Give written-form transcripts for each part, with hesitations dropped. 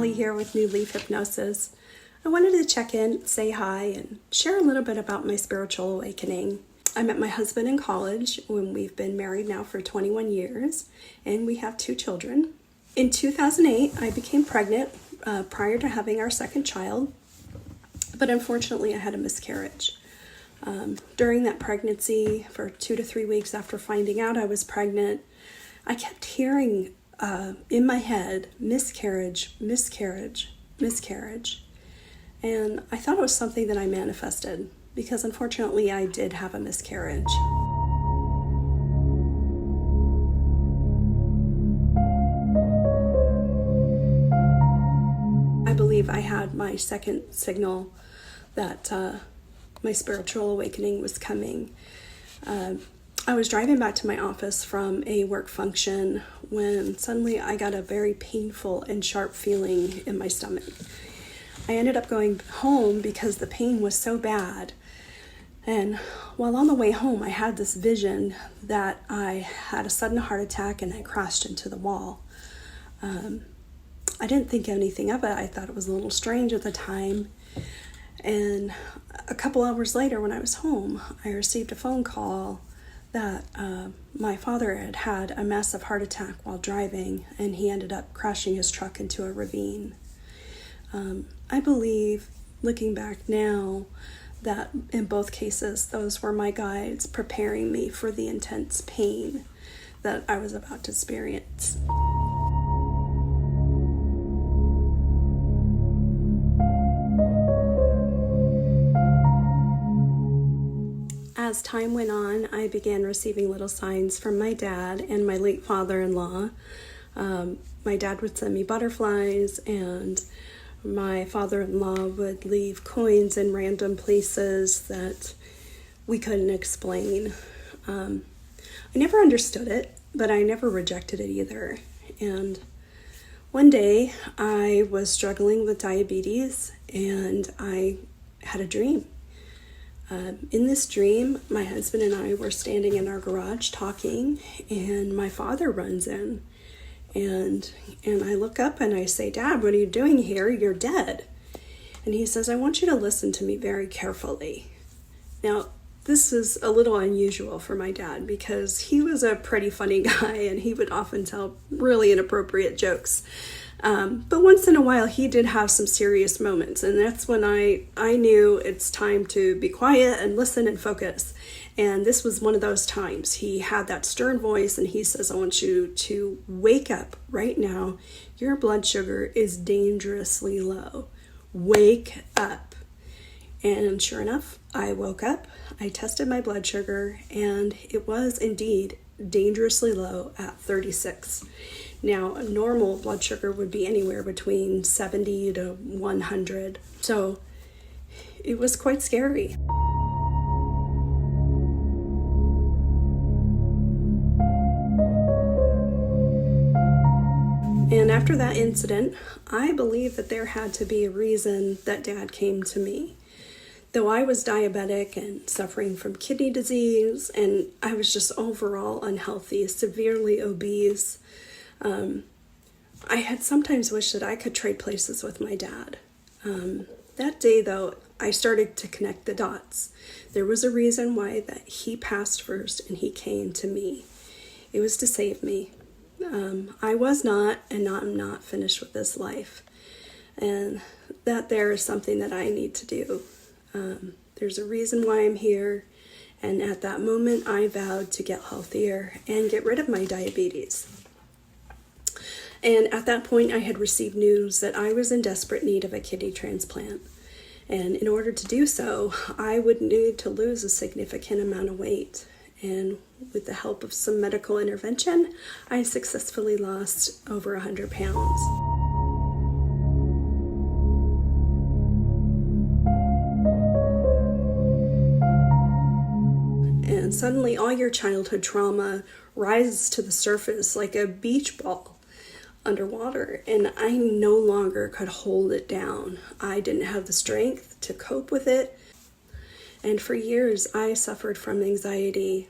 Holly here with New Leaf Hypnosis. I wanted to check in, say hi, and share a little bit about my spiritual awakening. I met my husband in college when we've been married now for 21 years, and we have 2 children. In 2008, I became pregnant prior to having our second child, but unfortunately I had a miscarriage. During that pregnancy, for 2 to 3 weeks after finding out I was pregnant, I kept hearing in my head, miscarriage, miscarriage, miscarriage. And I thought it was something that I manifested because unfortunately I did have a miscarriage. I believe I had my second signal that my spiritual awakening was coming. I was driving back to my office from a work function when suddenly I got a very painful and sharp feeling in my stomach. I ended up going home because the pain was so bad. And while on the way home, I had this vision that I had a sudden heart attack and I crashed into the wall. I didn't think anything of it. I thought it was a little strange at the time. And a couple hours later when I was home, I received a phone call that my father had had a massive heart attack while driving, and he ended up crashing his truck into a ravine. I believe, looking back now, that in both cases, those were my guides preparing me for the intense pain that I was about to experience. As time went on, I began receiving little signs from my dad and my late father-in-law. My dad would send me butterflies, and my father-in-law would leave coins in random places that we couldn't explain. I never understood it, but I never rejected it either. And one day, I was struggling with diabetes, and I had a dream. In this dream, my husband and I were standing in our garage talking, and my father runs in. And I look up and I say, "Dad, what are you doing here? You're dead." And he says, "I want you to listen to me very carefully." Now, this is a little unusual for my dad because he was a pretty funny guy and he would often tell really inappropriate jokes. But once in a while, he did have some serious moments, and that's when I knew it's time to be quiet and listen and focus. And this was one of those times. He had that stern voice, and he says, "I want you to wake up right now. Your blood sugar is dangerously low. Wake up." And sure enough, I woke up, I tested my blood sugar, and it was indeed dangerously low at 36. Now, a normal blood sugar would be anywhere between 70 to 100. So it was quite scary. And after that incident, I believe that there had to be a reason that Dad came to me. Though I was diabetic and suffering from kidney disease, and I was just overall unhealthy, severely obese, I had sometimes wished that I could trade places with my dad. That day, though, I started to connect the dots. There was a reason why that he passed first and he came to me. It was to save me. I was not, and I'm not finished with this life. And that there is something that I need to do. There's a reason why I'm here. And at that moment, I vowed to get healthier and get rid of my diabetes. And at that point, I had received news that I was in desperate need of a kidney transplant. And in order to do so, I would need to lose a significant amount of weight. And with the help of some medical intervention, I successfully lost over 100 pounds. And suddenly all your childhood trauma rises to the surface like a beach ball underwater, and I no longer could hold it down. I didn't have the strength to cope with it, and for years I suffered from anxiety.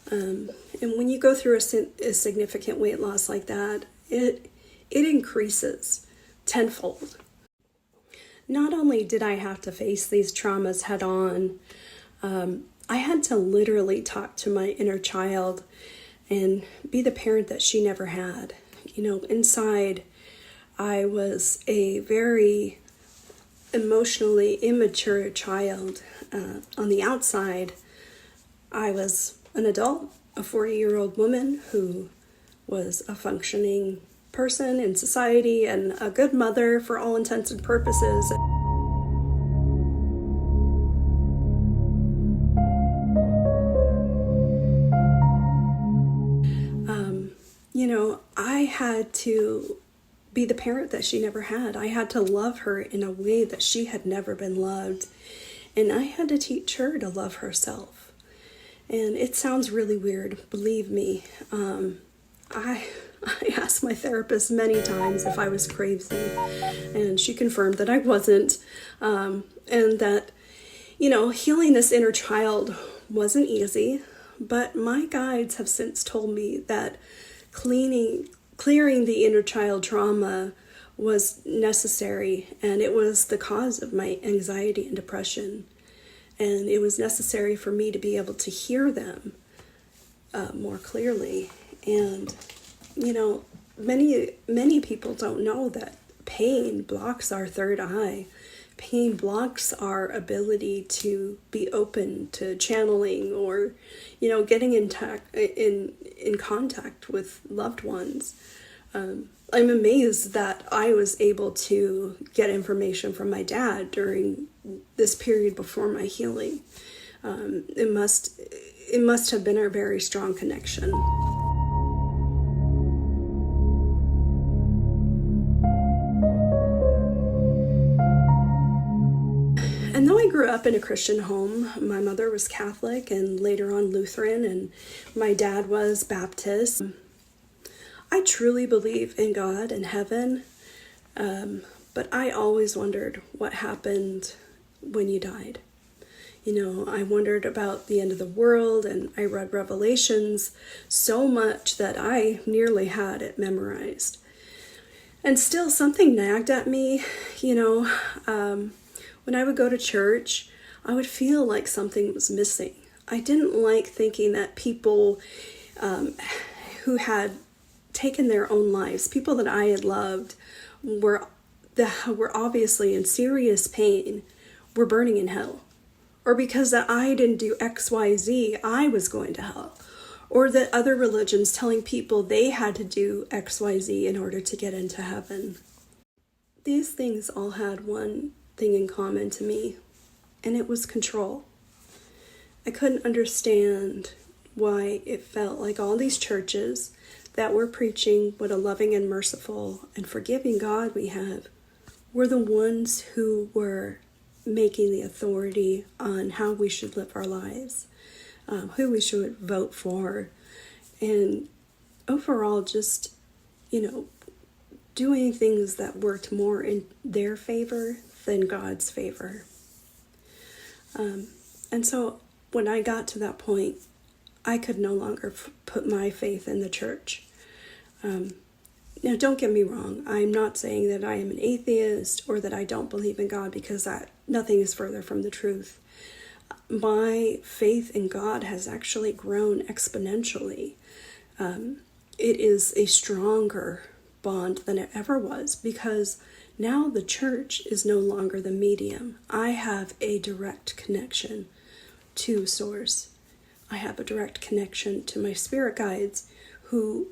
And when you go through a significant weight loss like that, it it increases tenfold. Not only did I have to face these traumas head on, I had to literally talk to my inner child and be the parent that she never had. Inside, I was a very emotionally immature child. On the outside, I was an adult, a 40-year-old woman who was a functioning person in society and a good mother for all intents and purposes. I had to be the parent that she never had. I had to love her in a way that she had never been loved. And I had to teach her to love herself. And it sounds really weird, believe me. I asked my therapist many times if I was crazy, and she confirmed that I wasn't. And that, healing this inner child wasn't easy, but my guides have since told me that clearing the inner child trauma was necessary, and it was the cause of my anxiety and depression. And it was necessary for me to be able to hear them more clearly. And, many people don't know that pain blocks our third eye. Pain blocks our ability to be open to channeling or, getting in contact with loved ones. I'm amazed that I was able to get information from my dad during this period before my healing. It must have been a very strong connection. And though I grew up in a Christian home, my mother was Catholic and later on Lutheran, and my dad was Baptist. I truly believe in God and heaven, but I always wondered what happened when you died. I wondered about the end of the world, and I read Revelations so much that I nearly had it memorized. And still something nagged at me, when I would go to church, I would feel like something was missing. I didn't like thinking that people who had taken their own lives, people that I had loved, were obviously in serious pain, were burning in hell. Or because that I didn't do XYZ, I was going to hell. Or that other religions telling people they had to do XYZ in order to get into heaven. These things all had one thing in common to me, and it was control. I couldn't understand why it felt like all these churches that were preaching what a loving and merciful and forgiving God we have were the ones who were making the authority on how we should live our lives, who we should vote for, and overall just, doing things that worked more in their favor than God's favor. And so when I got to that point, I could no longer put my faith in the church. Now, don't get me wrong. I'm not saying that I am an atheist or that I don't believe in God, because nothing is further from the truth. My faith in God has actually grown exponentially. It is a stronger bond than it ever was, because now the church is no longer the medium. I have a direct connection to Source. I have a direct connection to my spirit guides, who,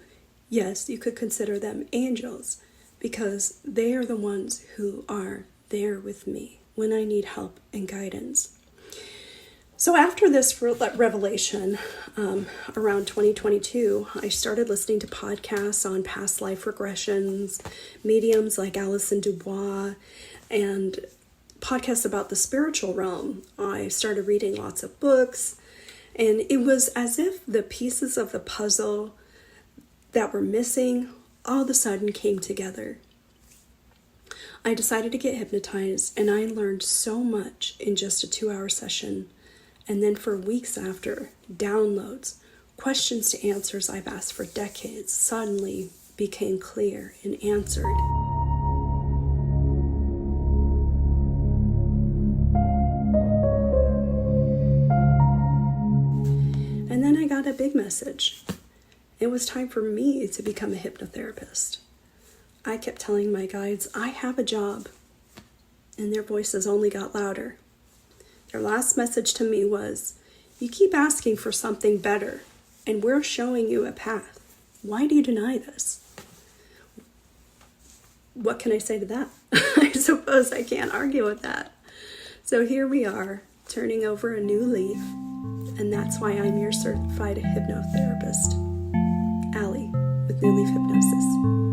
yes, you could consider them angels, because they are the ones who are there with me when I need help and guidance. So after this revelation, around 2022, I started listening to podcasts on past life regressions, mediums like Alison Dubois, and podcasts about the spiritual realm. I started reading lots of books, and it was as if the pieces of the puzzle that were missing all of a sudden came together. I decided to get hypnotized, and I learned so much in just a 2-hour session. And then for weeks after, downloads, questions to answers I've asked for decades suddenly became clear and answered. And then I got a big message. It was time for me to become a hypnotherapist. I kept telling my guides, I have a job. And their voices only got louder. Their last message to me was, you keep asking for something better, and we're showing you a path. Why do you deny this? What can I say to that? I suppose I can't argue with that. So here we are, turning over a new leaf, and that's why I'm your certified hypnotherapist, Allie, with New Leaf Hypnosis.